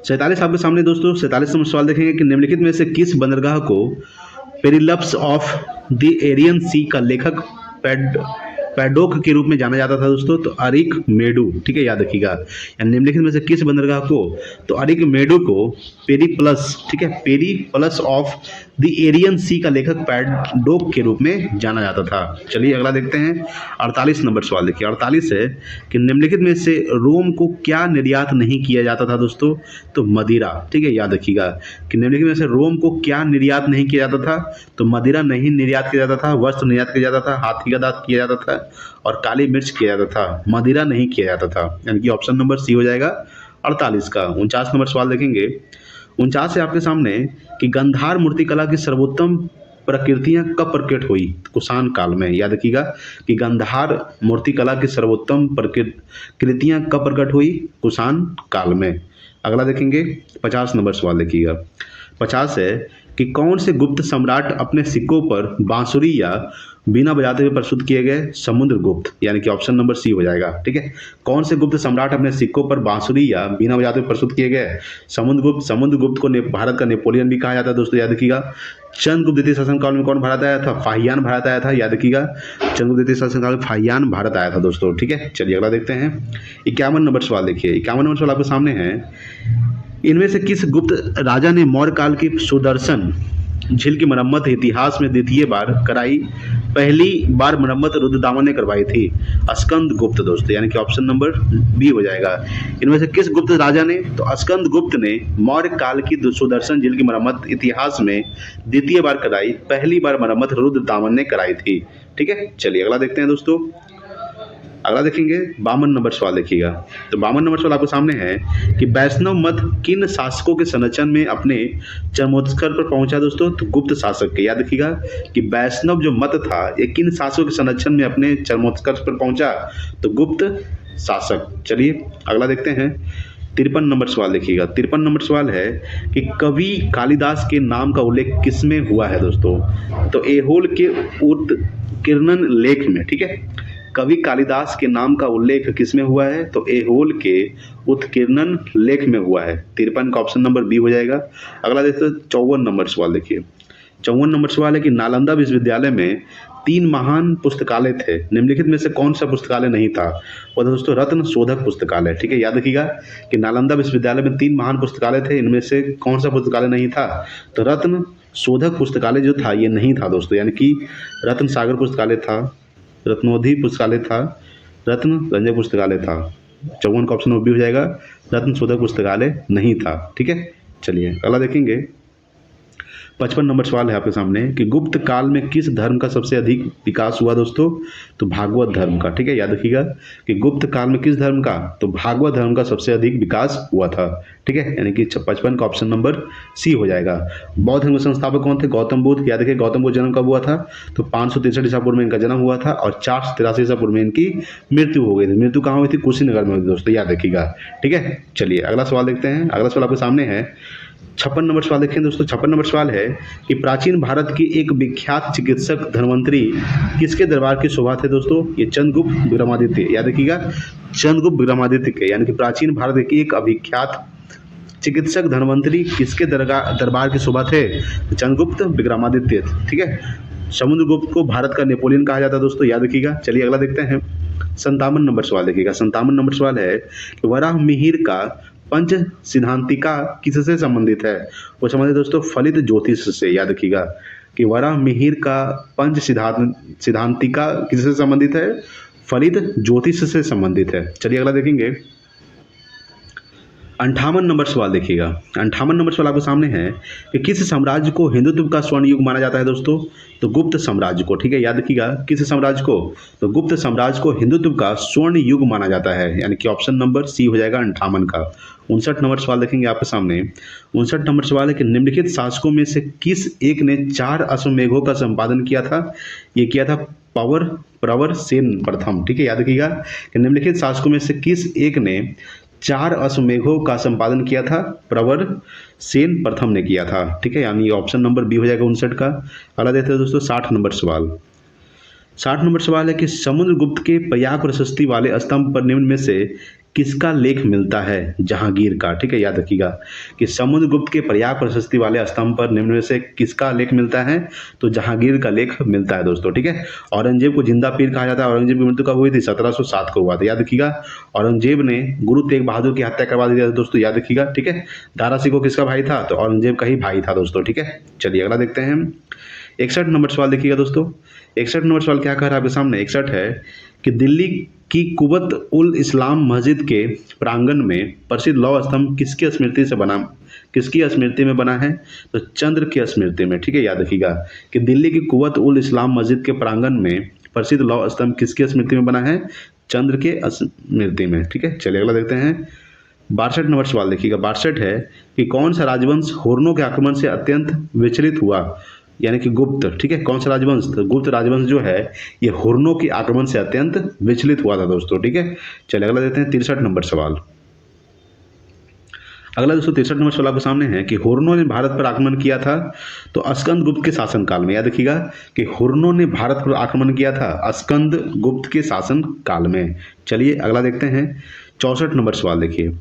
47 आपके सामने दोस्तों 47 नंबर सवाल देखेंगे कि निम्नलिखित में से किस बंदरगाह को पेरिप्लस ऑफ द एरियन सी का लेखक पैडोक के रूप में जाना जाता था दोस्तों? तो अरिक मेडू, ठीक है, याद रखिएगा। निम्नलिखित में से किस बंदरगाह को, तो अरिक मेडू को पेरीप्लस, ठीक है, पेरीप्लस ऑफ द एरियन सी का लेखक पैडोक के रूप में जाना जाता था। चलिए अगला देखते हैं 48 नंबर सवाल। देखिए 48 है कि निम्नलिखित में से रोम को क्या निर्यात नहीं किया जाता था दोस्तों? तो मदिरा, ठीक है, याद रखिएगा कि निम्नलिखित में से रोम को क्या निर्यात नहीं किया जाता था? तो मदिरा नहीं निर्यात किया जाता था, वस्त्र निर्यात किया जाता था, हाथी का दांत किया जाता था और काली मिर्च किया जाता था, मदिरा नहीं किया जाता था। यानी कि ऑप्शन नंबर सी हो जाएगा 48 का। 49 नंबर सवाल देखेंगे। 49 है आपके सामने कि गंधार मूर्तिकला की सर्वोत्तम प्रकृतियां कब प्रकट हुई? कुषाण काल में। याद रखिएगा कि गंधार मूर्तिकला की सर्वोत्तम प्रकृतियां कब प्रकट हुई? कुषाण काल में। अगला देखेंगे 50 नंबर सवाल देखिएगा। 50 है कि कौन से गुप्त सम्राट अपने सिक्कों पर बांसुरी या बीना बजाते हुए प्रस्तुत किए गए? समुद्रगुप्त, यानी कि ऑप्शन नंबर सी हो जाएगा, ठीक है। कौन से गुप्त सम्राट अपने सिक्कों पर बांसुरी या बीना बजाते हुए प्रस्तुत किए गए? समुद्रगुप्त। समुद्रगुप्त को भारत का नेपोलियन भी कहा जाता है दोस्तों, याद रखिएगा। चंद्रगुप्त द्वितीय शासनकाल में कौन भारत आया था? फाहियान भारत आया था, याद रखिएगा। चंद्रगुप्त द्वितीय शासनकाल में फाहियान भारत आया था दोस्तों, ठीक है। चलिए अगला देखते हैं 51 नंबर सवाल। देखिए 51 नंबर सवाल आपके सामने है। इनमें से किस गुप्त राजा ने मौर्य काल की सुदर्शन झील की मरम्मत इतिहास में द्वितीय बार कराई? पहली बार मरम्मत रुद्रदामन ने करवाई थी? स्कंद गुप्त दोस्तों, यानी कि ऑप्शन नंबर बी हो जाएगा। इनमें से किस गुप्त राजा ने? तो स्कंद गुप्त ने मौर्य काल की सुदर्शन झील की मरम्मत इतिहास में द्वितीय बार कराई, पहली बार मरम्मत रुद्रदामन ने कराई थी, ठीक है। चलिए अगला देखते हैं दोस्तों। अगला देखेंगे 52 नंबर सवाल देखिएगा। तो 52 नंबर सवाल आपके सामने है कि वैष्णव मत किन शासकों के संरक्षण में अपने चरमोत्कर्ष पर पहुंचा दोस्तों? तो गुप्त शासक के। याद रखिएगा कि वैष्णव जो मत था ये किन शासकों के संरक्षण में अपने चरमोत्कर्ष पर पहुंचा? तो गुप्त शासक। चलिए अगला देखते हैं 53 नंबर सवाल देखिएगा। 53 नंबर सवाल है कि कवि कालिदास के नाम का उल्लेख किसमें हुआ है दोस्तों? तो एहोल के उत्कीर्णन लेख में, ठीक है। कवि कालिदास के नाम का उल्लेख किसमें हुआ है? तो एहोल के उत्कीर्णन लेख में हुआ है। 53 का ऑप्शन नंबर बी हो जाएगा। अगला देखते हैं 54 नंबर सवाल देखिए। 54 नंबर सवाल है कि नालंदा विश्वविद्यालय में 3 महान पुस्तकालय थे, निम्नलिखित में से कौन सा पुस्तकालय नहीं था? और दोस्तों रत्न शोधक पुस्तकालय, ठीक है। याद रखिएगा कि नालंदा विश्वविद्यालय में 3 महान पुस्तकालय थे, इनमें से कौन सा पुस्तकालय नहीं था? तो रत्न शोधक पुस्तकालय जो था ये नहीं था दोस्तों, यानी कि रत्न सागर पुस्तकालय था, रत्नोधि पुस्तकालय था, रत्न रंजक पुस्तकालय था। 54 का ऑप्शन बी हो जाएगा, रत्न शोधक पुस्तकालय नहीं था, ठीक है। चलिए अगला देखेंगे 55 नंबर सवाल है आपके सामने कि गुप्त काल में किस धर्म का सबसे अधिक विकास हुआ दोस्तों? तो भागवत धर्म का, ठीक है। याद रखिएगा कि गुप्त काल में किस धर्म का? तो भागवत धर्म का सबसे अधिक विकास हुआ था, ठीक है। यानी कि 55 का ऑप्शन नंबर सी हो जाएगा। बौद्ध धर्म के संस्थापक कौन थे? गौतम बुद्ध। याद रखिए गौतम बुद्ध जन्म कब हुआ था? तो 563 ईसा पूर्व में इनका जन्म हुआ था और 483 ईसा पूर्व में इनकी मृत्यु हो गई थी। मृत्यु कहाँ हुई थी? कुशीनगर में हुई थी दोस्तों, याद रखिएगा, ठीक है। चलिए अगला सवाल देखते हैं। अगला सवाल आपके सामने है 56 नंबर सवाल देखें दोस्तों। 56 नंबर सवाल है कि प्राचीन भारत की एक विख्यात चिकित्सक धन्वंतरी किसके दरबार की शोभा थे दोस्तों? ये चंद्रगुप्त विक्रमादित्य। याद रखिएगा चंद्रगुप्त विक्रमादित्य के, यानी कि प्राचीन भारत की एक अविख्यात चिकित्सक धन्वंतरी किसके दरबार की शोभा थे? चंद्रगुप्त विक्रमादित्य, ठीक है। समुद्रगुप्त को भारत का नेपोलियन कहा जाता है दोस्तों, याद रखिएगा। चलिए अगला देखते हैं 57 नंबर सवाल देखिएगा। 57 नंबर सवाल है कि वराह मिहिर का पंच सिद्धांतिका किससे संबंधित है? वो संबंधित दोस्तों फलित ज्योतिष से। याद रखिएगा कि वराह मिहिर का पंच सिद्धांतिका किससे संबंधित है? फलित ज्योतिष से संबंधित है। चलिए अगला देखेंगे 58 नंबर सवाल देखिएगा। 58 नंबर सवाल आपके सामने है कि किस साम्राज्य को हिंदुत्व का स्वर्ण युग माना जाता है दोस्तों? तो गुप्त साम्राज्य को, ठीक है। याद रखिएगा किस साम्राज्य को? तो गुप्त साम्राज्य को हिंदुत्व का स्वर्ण युग माना जाता है, यानी कि ऑप्शन नंबर सी हो जाएगा 58 का। 59 नंबर सवाल देखेंगे आपके सामने। 59 नंबर सवाल है कि निम्नलिखित शासकों में से किस एक ने 4 अश्वमेधों का संपादन किया था? ये किया था प्रवर सेन प्रथम, ठीक है। याद रखिएगा कि निम्नलिखित शासकों में से किस एक ने 4 अश्वमेधों का संपादन किया था? प्रवर सेन प्रथम ने किया था, ठीक है। यानी ऑप्शन नंबर बी हो जाएगा 59 का। अगला देखते हैं दोस्तों 60 नंबर सवाल। 60 नंबर सवाल है कि समुद्रगुप्त के पर्याप्त प्रशस्ति वाले स्तंभ पर निम्न में से किसका लेख मिलता है? जहांगीर का। ठीक है, याद रखिएगा कि समुद्रगुप्त के पर्याप्त प्रशस्ति वाले स्तंभ पर निम्न में से किसका लेख मिलता है? तो जहांगीर का लेख मिलता है दोस्तों। ठीक है, औरंगजेब को जिंदा पीर कहा जाता है। औरंगजेब की मृत्यु कब हुई थी? 1707 को हुआ था, याद रखिएगा। औरंगजेब ने गुरु तेग बहादुर की हत्या करवा दी थी दोस्तों, याद रखिएगा। ठीक है, दारा सिंह किसका भाई था? तो औरंगजेब का ही भाई था दोस्तों। ठीक है, चलिए अगला देखते हैं। 61 नंबर सवाल देखिएगा दोस्तों। 61 नंबर सवाल क्या कह रहा है आपके सामने? 61 है कि दिल्ली की कुवत उल इस्लाम मस्जिद के प्रांगण में प्रसिद्ध लौह स्तंभ किसकी स्मृति से बना, किसकी स्मृति में बना है? तो चंद्र की स्मृति में। ठीक है, याद रखिएगा कि दिल्ली की कुवत उल इस्लाम मस्जिद के प्रांगण में प्रसिद्ध लौह स्तंभ किसकी स्मृति में बना है? चंद्र के स्मृति में। ठीक है, चलिए अगला देखते हैं। 62 नंबर सवाल देखिएगा। 62 है कि कौन सा राजवंश हुर्नों के आक्रमण से अत्यंत विचलित हुआ? यानी कि गुप्त। ठीक है, कौन सा राजवंश? तो गुप्त राजवंश जो है ये हुर्नों के आक्रमण से अत्यंत विचलित हुआ था दोस्तों। ठीक है, चलिए अगला देखते हैं। 63 नंबर सवाल। अगला दोस्तों 63 नंबर सवाल आपके सामने है कि हुर्नों ने भारत पर आक्रमण किया था तो स्कंद गुप्त के शासनकाल में। याद रखिएगा कि हुर्नों ने भारत पर आक्रमण किया था स्कंद गुप्त के शासन काल में। चलिए अगला देखते हैं। 64 नंबर सवाल देखिए।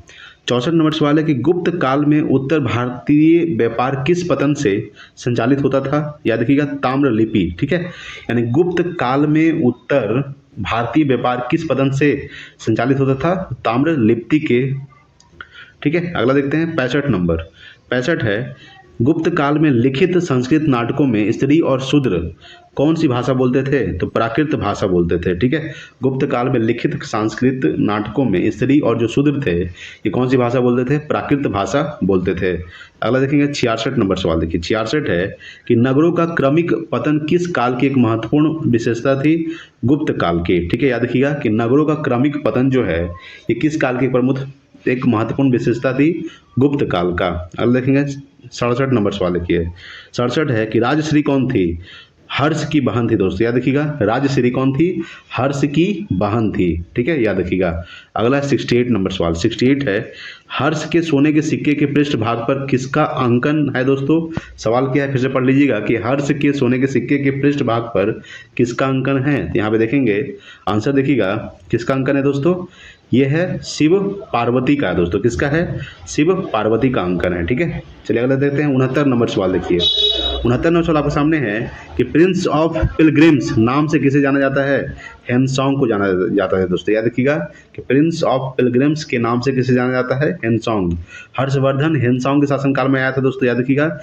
64 नंबर सवाल है कि गुप्त काल में उत्तर भारतीय व्यापार किस पतन से संचालित होता था? याद रखिएगा, ताम्र लिपि। ठीक है, यानी गुप्त काल में उत्तर भारतीय व्यापार किस पतन से संचालित होता था? ताम्र लिपि के। ठीक है, अगला देखते हैं। 65 नंबर। 65 है गुप्त काल में लिखित संस्कृत नाटकों में स्त्री और शूद्र कौन सी भाषा बोलते थे? तो प्राकृत भाषा बोलते थे। ठीक है, गुप्त काल में लिखित संस्कृत नाटकों में स्त्री और जो शूद्र थे ये कौन सी भाषा बोलते थे? प्राकृत भाषा बोलते थे। अगला देखेंगे 66 नंबर सवाल देखिए। 66 है कि नगरों का क्रमिक पतन किस काल की एक महत्वपूर्ण विशेषता थी? गुप्त काल की। ठीक है, याद रखिएगा कि नगरों का क्रमिक पतन जो है ये किस काल की प्रमुख एक महत्वपूर्ण विशेषता थी? गुप्त काल का। अगला देखेंगे 67 नंबर सवाल देखिए। 67 है कि राजश्री कौन थी? हर्ष की बहन थी दोस्तों, याद रखिएगा। राजश्री कौन थी? हर्ष की बहन थी। ठीक है, याद रखिएगा। अगला 68 नंबर सवाल। 68 है हर्ष के सोने के सिक्के के पृष्ठ भाग पर किसका अंकन है दोस्तों? सवाल क्या है फिर से पढ़ लीजिएगा कि हर्ष के सोने के सिक्के के पृष्ठ भाग पर किसका अंकन है? यहाँ पे देखेंगे आंसर देखिएगा किसका अंकन है दोस्तों? ये है शिव पार्वती का दोस्तों। किसका है? शिव पार्वती का अंकन है। ठीक है, चलिए अगला देखते हैं। 69 नंबर सवाल देखिए। 69 नंबर सवाल आपके सामने है कि प्रिंस ऑफ पिलग्रिम्स नाम से किसे जाना जाता है? हेनसोंग को जाना जाता है दोस्तों, याद रखिएगा कि प्रिंस ऑफ पिलग्रिम्स के नाम से किसे जाना जाता है? हेनसोंग। हर्षवर्धन हेनसोंग के शासनकाल में आया था दोस्तों, याद रखिएगा।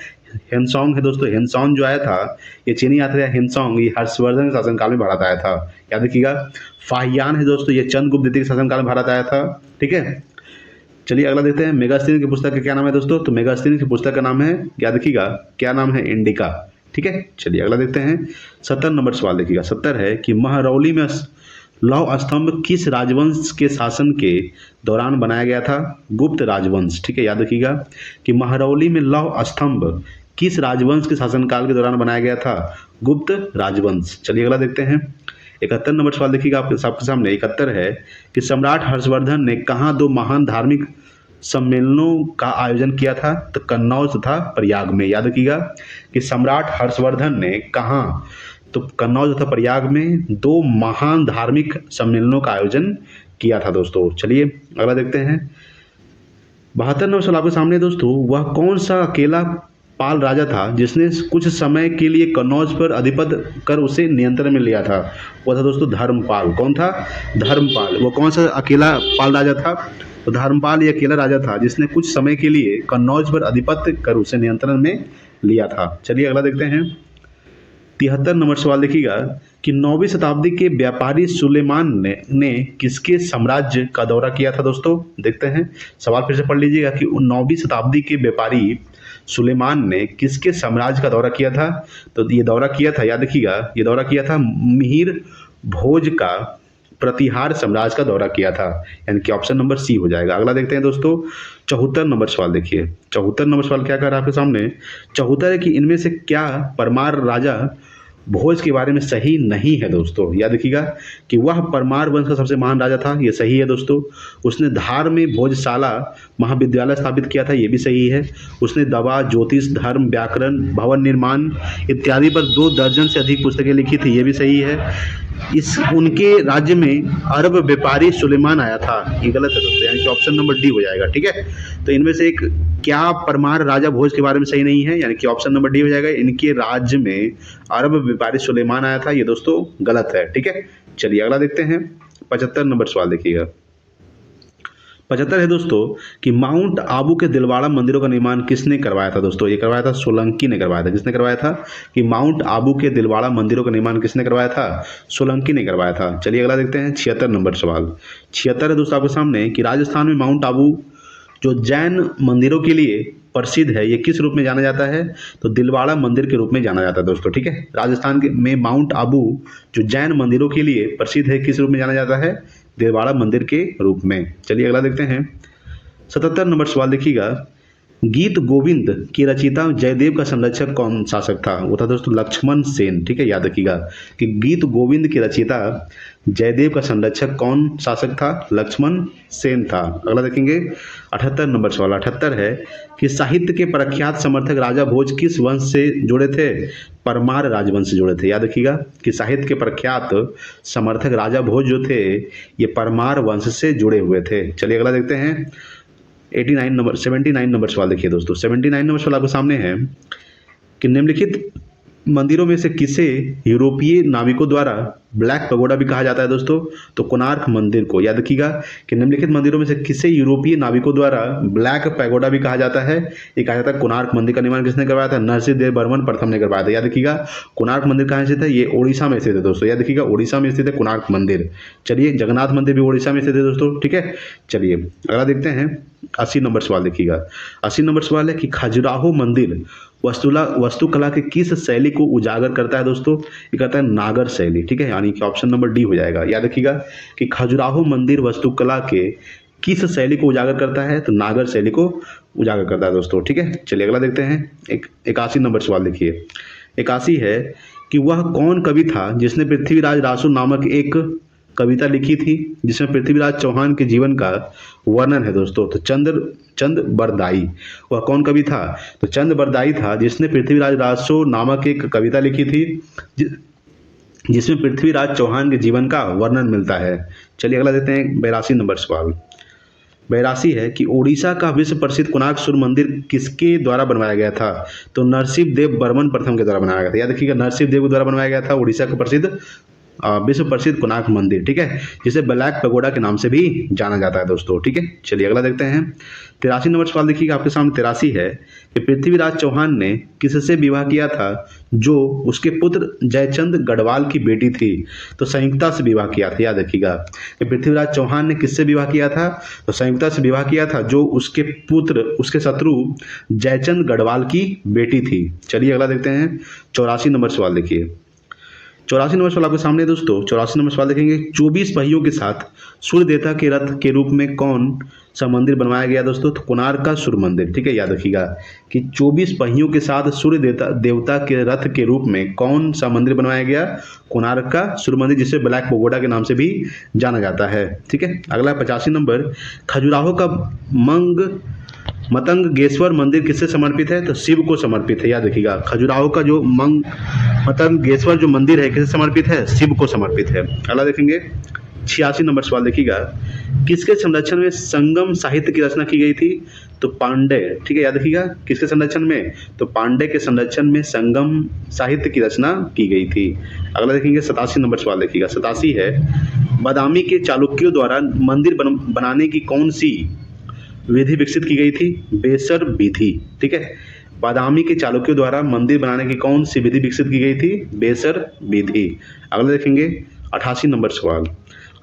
हेनसोंग है दोस्तों, हेनसोंग जो आया था ये चीनी यात्री हेनसोंग ये हर्षवर्धन के शासनकाल में भारत आया था, याद रखिएगा। फाहियान है दोस्तों, ये चंद्रगुप्त द्वितीय के शासनकाल में भारत आया था। ठीक है, चलिए अगला देखते हैं। मेगास्तीन की पुस्तक का क्या नाम है दोस्तों? तो मेगास्तीन की पुस्तक का नाम है, याद रखिएगा, क्या नाम है? इंडिका। ठीक है, चलिए अगला देखते हैं। 70 नंबर सवाल देखिएगा। 70 है कि महरौली में लौह स्तंभ किस राजवंश के शासन के दौरान बनाया गया था? गुप्त राजवंश। ठीक है, याद रखिएगा कि महरौली में लौह स्तंभ किस राजवंश के शासनकाल के दौरान बनाया गया था? गुप्त राजवंश। चलिए अगला देखते हैं। 71 नंबर सवाल देखिएगा आपके सामने। 71 है कि सम्राट हर्षवर्धन ने कहाँ दो महान धार्मिक सम्मेलनों का आयोजन किया था? तो कन्नौज तथा प्रयाग में। याद रखिएगा कि सम्राट हर्षवर्धन ने कहाँ? तो कन्नौज तथा प्रयाग में दो महान धार्मिक सम्मेलनों का आयोजन किया था दोस्तों। चलिए अगला देखते हैं। 72 नंबर सवाल आपके सामने दोस्तों, वह कौन सा अकेला पाल राजा था जिसने कुछ समय के लिए कन्नौज पर अधिपति कर उसे नियंत्रण में लिया था? वो था दोस्तों धर्मपाल। कौन था? धर्मपाल। वो कौन सा अकेला पाल राजा था? तो धर्मपाल ये अकेला राजा था जिसने कुछ समय के लिए कन्नौज पर अधिपति कर उसे नियंत्रण में लिया था। चलिए अगला देखते हैं। 73 नंबर सवाल देखिएगा कि 9वीं शताब्दी के व्यापारी सुलेमान ने किसके साम्राज्य का दौरा किया था दोस्तों? देखते हैं, सवाल फिर से पढ़ लीजिएगा कि 9वीं शताब्दी के व्यापारी सुलेमान ने किसके साम्राज्य का दौरा किया था? तो ये दौरा किया था, याद रखिएगा, ये दौरा किया था मिहिर भोज का प्रतिहार साम्राज्य का दौरा किया था, यानी कि ऑप्शन नंबर सी हो जाएगा। अगला देखते हैं दोस्तों। 74 नंबर सवाल देखिए। 74 नंबर सवाल क्या कह रहा है आपके सामने? 74 है कि इनमें से क्या परमार राजा भोज के बारे में सही नहीं है दोस्तों। याद रखिएगा कि वह परमार वंश का सबसे महान राजा था, ये सही है दोस्तों। उसने धार में भोजशाला महाविद्यालय स्थापित किया था, ये भी सही है। उसने दवा, ज्योतिष, धर्म, व्याकरण, भवन निर्माण इत्यादि पर 2 दर्जन से अधिक पुस्तकें लिखी थी, ये भी सही है। इस उनके राज्य में अरब व्यापारी सुलेमान आया था, ये गलत है दोस्तों, यानी कि ऑप्शन नंबर डी हो जाएगा। ठीक है, तो इनमें से एक क्या परमार राजा भोज के बारे में सही नहीं है, यानी कि ऑप्शन नंबर डी हो जाएगा। इनके राज्य में अरब व्यापारी सुलेमान आया था, ये दोस्तों गलत है। ठीक है, चलिए अगला देखते हैं। 75 नंबर सवाल देखिएगा। 75 है दोस्तों कि माउंट आबू के दिलवाड़ा मंदिरों का निर्माण किसने करवाया था दोस्तों। ये करवाया था सोलंकी ने करवाया था। किसने करवाया था कि माउंट आबू के दिलवाड़ा मंदिरों का निर्माण किसने करवाया था, सोलंकी ने करवाया था। चलिए अगला देखते हैं। 76 नंबर सवाल। 76 है दोस्तों आपके सामने कि राजस्थान में माउंट आबू जो जैन मंदिरों के लिए प्रसिद्ध है, ये किस रूप में जाना जाता है, तो दिलवाड़ा मंदिर के रूप में जाना जाता है दोस्तों। ठीक है, राजस्थान के में माउंट आबू जो जैन मंदिरों के लिए प्रसिद्ध है, किस रूप में जाना जाता है, दिलवाड़ा मंदिर के रूप में। चलिए अगला देखते हैं। 77 नंबर सवाल देखिएगा। गीत गोविंद की रचयिता जयदेव का संरक्षक कौन शासक था, वो था दोस्तों लक्ष्मण सेन। ठीक है, याद रखिएगा कि गीत गोविंद की रचयिता जयदेव का संरक्षक कौन शासक था, लक्ष्मण सेन था। अगला देखेंगे 78 नंबर सवाल। 78 है कि साहित्य के प्रख्यात समर्थक राजा भोज किस वंश से जुड़े थे, परमार राजवंश से जुड़े थे। याद रखिएगा कि साहित्य के प्रख्यात समर्थक राजा भोज जो थे, ये परमार वंश से जुड़े हुए थे। चलिए अगला देखते हैं। 79 नंबर सवाल देखिए दोस्तों। 79 नंबर सवाल आपके सामने है कि निम्नलिखित मंदिरों में से किसे यूरोपीय नाविकों द्वारा ब्लैक पगोडा भी कहा जाता है दोस्तों, तो कोणार्क मंदिर को। याद रखिएगा कि निम्नलिखित मंदिरों में से किसे यूरोपीय नाविकों द्वारा ब्लैक पैगोडा भी कहा जाता है, ये कहा जाता है कोणार्क मंदिर का निर्माण किसने करवाया था, नरसिंह देव बर्मन प्रथम ने करवाया था। याद रखिएगा कोणार्क मंदिर कहाँ स्थित है, ये ओडिशा में स्थित है दोस्तों। याद रखिएगा ओडिशा में स्थित है कोणार्क मंदिर। चलिए जगन्नाथ मंदिर भी ओडिशा में स्थित है दोस्तों। ठीक है, चलिए अगला देखते हैं। 80 नंबर सवाल देखिएगा। 80 नंबर सवाल है कि खजुराहो मंदिर वास्तुकला के किस शैली को उजागर करता है दोस्तों, ये करता है नागर शैली। ठीक है, यानी कि ऑप्शन नंबर डी हो जाएगा। याद रखिएगा कि खजुराहो मंदिर वास्तुकला के किस शैली को उजागर करता है, तो नागर शैली को उजागर करता है दोस्तों। ठीक है, चलिए अगला देखते हैं। 81 नंबर सवाल देखिए। 81 है कि वह कौन कवि था जिसने पृथ्वीराज रासो नामक एक कविता लिखी थी, जिसमें पृथ्वीराज चौहान के जीवन का वर्णन है दोस्तों, तो चंद बरदाई। वह कौन कवि था, तो चंद बरदाई था, जिसने पृथ्वीराज रासो नामक एक कविता लिखी थी जिसमें पृथ्वीराज चौहान के जीवन का वर्णन मिलता है। चलिए अगला देते हैं। 82 नंबर सवाल। 82 है कि ओडिशा का विश्व प्रसिद्ध कोणार्क सूर्य मंदिर किसके द्वारा बनवाया गया था, तो नरसिंह देव बर्मन प्रथम के द्वारा बनाया गया था। याद रखिएगा नरसिंह देव के द्वारा बनवाया गया था ओडिशा का प्रसिद्ध विश्व प्रसिद्ध कोणार्क मंदिर। ठीक है, जिसे ब्लैक पगोडा के नाम से भी जाना जाता है दोस्तों। ठीक है, चलिए अगला देखते हैं। 83 नंबर सवाल देखिएगा आपके सामने। 83 है कि पृथ्वीराज चौहान ने किससे विवाह किया था जो उसके पुत्र जयचंद गढ़वाल की बेटी थी, तो संयुक्ता से विवाह किया था। याद रखिएगा कि पृथ्वीराज चौहान ने किससे विवाह किया था, तो संयुक्ता से विवाह किया था, जो उसके पुत्र उसके शत्रु जयचंद गढ़वाल की बेटी थी। चलिए अगला देखते हैं। 84 नंबर सवाल देखिए। 84 नंबर सवाल आपके सामने दोस्तों। 84 नंबर सवाल देखेंगे। 24 पहियों के साथ सूर्य देवता के रथ के रूप में कौन सा मंदिर बनवाया गया दोस्तों, तो कोणार्क का सूर्य मंदिर। ठीक है, याद रखिएगा कि 24 पहियों के साथ सूर्य देवता के रथ के रूप में कौन सा मंदिर बनवाया गया, कोणार्क का सूर्य मंदिर, जिसे ब्लैक पगोडा के नाम से भी जाना जाता है। ठीक है, अगला 85 नंबर। खजुराहो का मतंगेश्वर मंदिर किससे समर्पित है, तो शिव को समर्पित है। याद रखिएगा खजुराहो का जो मतंगेश्वर जो मंदिर है किससे समर्पित है, शिव को समर्पित है। अगला देखेंगे। 86 नंबर सवाल देखिएगा। किसके संरक्षण में संगम साहित्य की रचना की गई थी, तो पांडे। ठीक है, याद रखिएगा किसके संरक्षण में, तो पांडे के संरक्षण में संगम साहित्य की रचना की गई थी। अगला देखेंगे। 87 नंबर सवाल देखिएगा। 87 है बादामी के चालुक्यों द्वारा मंदिर बनाने की कौन सी विधि विकसित की गई थी, बेसर विधि। ठीक है, बादामी के चालुक्यों द्वारा मंदिर बनाने की कौन सी विधि विकसित की गई थी, बेसर विधि। अगला देखेंगे। 88 नंबर सवाल।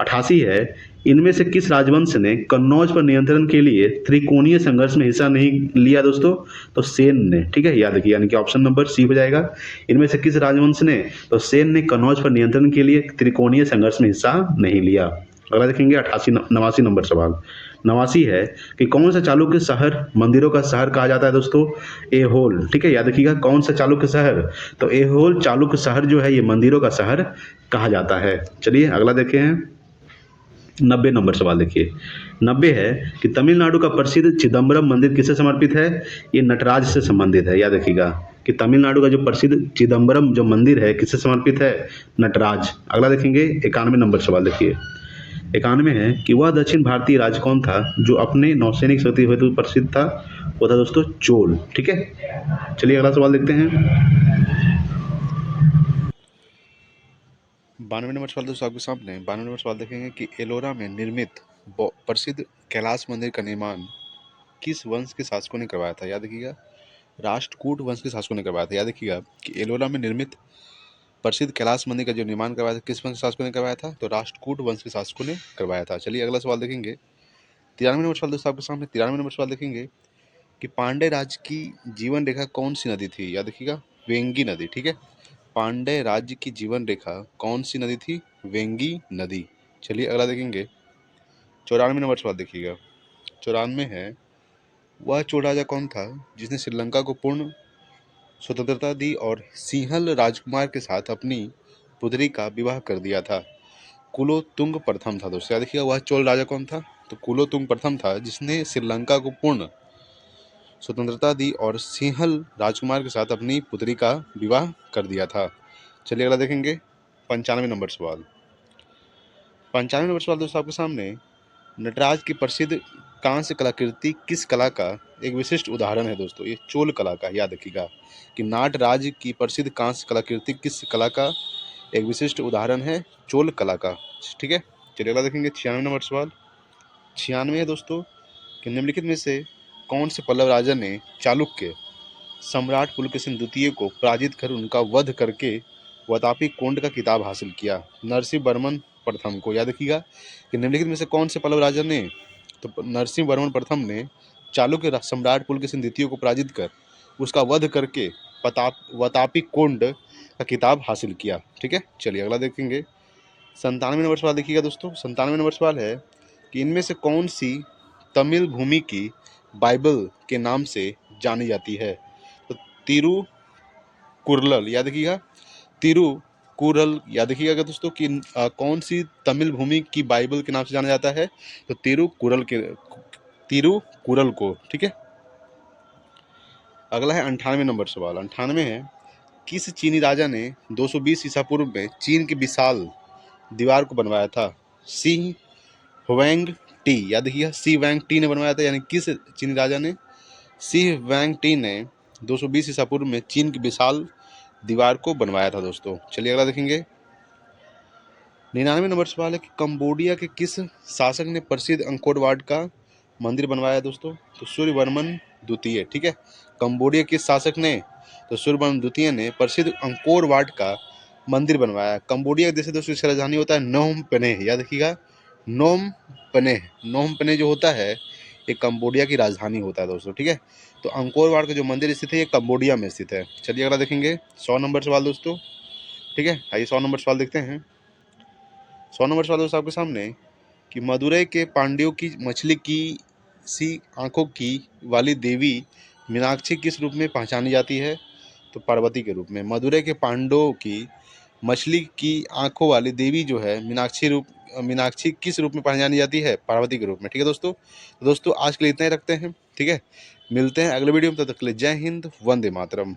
88 है इनमें से किस राजवंश ने कन्नौज पर नियंत्रण के लिए त्रिकोणीय संघर्ष में हिस्सा नहीं लिया दोस्तों, तो सेन ने। ठीक है, याद रखिए यानी कि ऑप्शन नंबर सी हो जाएगा। इनमें से किस राजवंश ने, तो सेन ने कन्नौज पर नियंत्रण के लिए त्रिकोणीय संघर्ष में हिस्सा नहीं लिया। अगला देखेंगे। 89 नंबर सवाल। 89 है कि कौन सा चालुक्य शहर मंदिरों का शहर कहा जाता है दोस्तों? एहोल। ठीक है, याद रखिएगा कौन सा चालुक्य शहर? तो एहोल चालुक्य शहर जो है ये मंदिरों का शहर कहा जाता है। चलिए अगला देखे हैं 90 नंबर सवाल देखिए। 90 है कि तमिलनाडु का प्रसिद्ध चिदम्बरम मंदिर किससे समर्पित है? ये नटराज से संबंधित है। याद रखिएगा कि तमिलनाडु का जो प्रसिद्ध चिदम्बरम जो मंदिर है किससे समर्पित है? नटराज। अगला देखेंगे 91 नंबर सवाल देखिए। 91 है कि वह दक्षिण भारतीय राज्य कौन था जो अपने नौसैनिक शक्ति हेतु प्रसिद्ध था? वो था दोस्तों चोल। ठीक है, चलिए अगला सवाल देखते हैं। 92 नंबर सवाल दोस्तों आपके सामने। 92 नंबर सवाल देखेंगे कि एलोरा में निर्मित प्रसिद्ध कैलाश मंदिर का निर्माण किस वंश के शासकों ने करवाया था? याद रखिएगा राष्ट्रकूट वंश के शासकों ने करवाया था। याद रखिएगा कि एलोरा में निर्मित प्रसिद्ध कैलाश मंदिर का जो निर्माण करवाया था किस वंश के शासकों ने करवाया था? तो राष्ट्रकूट वंश के शासकों ने करवाया था। चलिए अगला सवाल देखेंगे 93 नंबर सवाल दोस्तों आपके सामने। 93 नंबर सवाल देखेंगे कि पांड्य राज की जीवन रेखा कौन सी नदी थी? याद रखिएगा वेंगी नदी। ठीक है, पांड्य राज्य की जीवन रेखा कौन सी नदी थी? वेंगी नदी। चलिए अगला देखेंगे 94 नंबर सवाल देखिएगा। 94 है वह चोल राजा कौन था जिसने श्रीलंका को पूर्ण स्वतंत्रता दी और सिंहल राजकुमार के साथ अपनी पुत्री का विवाह कर दिया था? कुलोतुंग प्रथम था दोस्तों। याद रखिएगा वह चोल राजा कौन था? तो कुलोतुंग प्रथम था जिसने श्रीलंका को पूर्ण स्वतंत्रता दी और सिंहल राजकुमार के साथ अपनी पुत्री का विवाह कर दिया था। चलिए अगला देखेंगे 95 नंबर सवाल। 95 नंबर सवाल दोस्तों आपके सामने। नटराज की प्रसिद्ध कांस्य कलाकृति किस कला का एक विशिष्ट उदाहरण है दोस्तों? ये चोल कला का। याद रखिएगा कि नाटराज की प्रसिद्ध कांस्य कलाकृति किस कला का एक विशिष्ट उदाहरण है? चोल कला का। ठीक है, चलिए अगला देखेंगे 96 नंबर सवाल। 96 है दोस्तों कि निम्नलिखित में से कौन से पल्लव राजा ने चालुक्य सम्राट पुलकेशिन द्वितीय को पराजित कर उनका वध करके वातापी कोंड का किताब हासिल किया? नरसिंह वर्मन प्रथम को। याद रखिएगा कि निम्नलिखित में से कौन से पल्लव राजा ने? तो नरसिंह वर्मन प्रथम ने चालुक्य सम्राट पुलकेशिन द्वितीय को पराजित कर उसका वध करके वातापी कोंड का किताब हासिल किया। ठीक है, चलिए अगला देखेंगे 97 नंबर सवाल देखिएगा दोस्तों। 97 नंबर सवाल है कि इनमें से कौन सी तमिल भूमि की बाइबल के नाम से जानी जाती है? तो तिरुकुरल। याद रखिएगा तिरुकुरल। याद रखिएगा दोस्तों कि कौन सी तमिल भूमि की बाइबल के नाम से जाना जाता है? तो तिरुकुरल को। ठीक है, अगला है 98 नंबर सवाल। 98 है किस चीनी राजा ने 220 ईसा पूर्व में चीन की विशाल दीवार को बनवाया था? सी हुएंग टी। याद रखिएगा सी वैंग टी ने बनवाया था। यानी किस चीनी राजा ने? सी वैंग टी ने 220 ईसा पूर्व में चीन की विशाल दीवार को बनवाया था दोस्तों। चलिए अगला देखेंगे 99 नंबर सवाल है कि कंबोडिया के किस शासक ने प्रसिद्ध अंकोर वाट का मंदिर बनवाया दोस्तों? तो सूर्यवर्मन द्वितीय। ठीक है, कंबोडिया किस शासक ने? तो सूर्यवर्मन द्वितीय ने प्रसिद्ध अंकोर वाट का मंदिर बनवाया। कंबोडिया देश दोस्तों इसका राजधानी होता है नोम पेनेह। याद रखिएगा नोम पेनेह। नोम पेनेह जो होता है ये कंबोडिया की राजधानी होता है दोस्तों। ठीक है, तो अंकोर वाट का जो मंदिर स्थित है ये कंबोडिया में स्थित है। चलिए अगला देखेंगे 100 नंबर सवाल दोस्तों। ठीक है, आइए 100 नंबर सवाल देखते हैं। 100 नंबर सवाल दोस्तों आपके सामने कि मदुरई के पांड्यों की मछली की सी आंखों की वाली देवी मीनाक्षी किस रूप में पहचानी जाती है? तो पार्वती के रूप में। मदुरई के पांड्यों की मछली की आंखों वाली देवी जो है मीनाक्षी किस रूप में पहचानी जाती है? पार्वती के रूप में। ठीक है दोस्तों, तो दोस्तों आज के लिए इतना ही रखते हैं। ठीक है, मिलते हैं अगले वीडियो में, तब तक के लिए जय हिंद, वंदे मातरम।